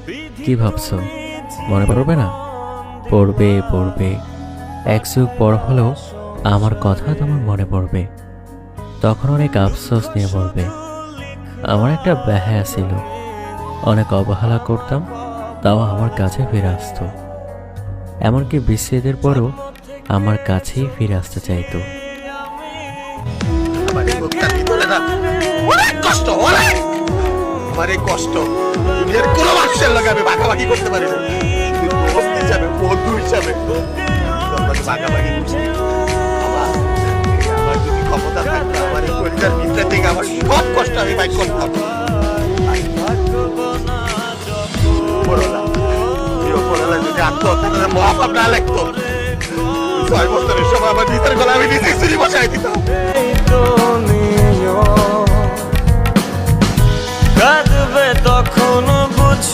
কি ভাবছো, মনে পড়বে না? পড়বে পড়বে, এক যুগ পর হলেও আমার কথা তোমার মনে পড়বে। তখন অনেক আফসোস নিয়ে বলবে, আমার একটা বেহায়া ছিল, অনেক অবহেলা করতাম, তাও আমার কাছে ফিরে আসতো। এমনকি বিচ্ছেদের পরও আমার কাছেই ফিরে আসতে চাইতো। আমার এই বুকটার ভিতরে না অনেক কষ্ট, অনেক আমার এই কষ্ট দুনিয়ার কোনো মানুষের লগে আমি ভাগাভাগি করতে পারি না। কিন্তু দোস্ত হিসাবে, বন্ধু হিসাবে তোমাকে ভাগাভাগি করছি। আমার যদি ক্ষমতা থাকতো, আমার এই পরিবার ভিতরে থেকে আমার সব কষ্ট আমি বাইক করতাম। উপরওয়ালা, এই উপরওয়ালা যদি আত্মহত্যা মহাপাপ না লাগতো, 6 বছরের সময় আমার নিজের গলা আমি নিজে চুরি বসাই দিতাম। কাঁদবে তখন বুঝ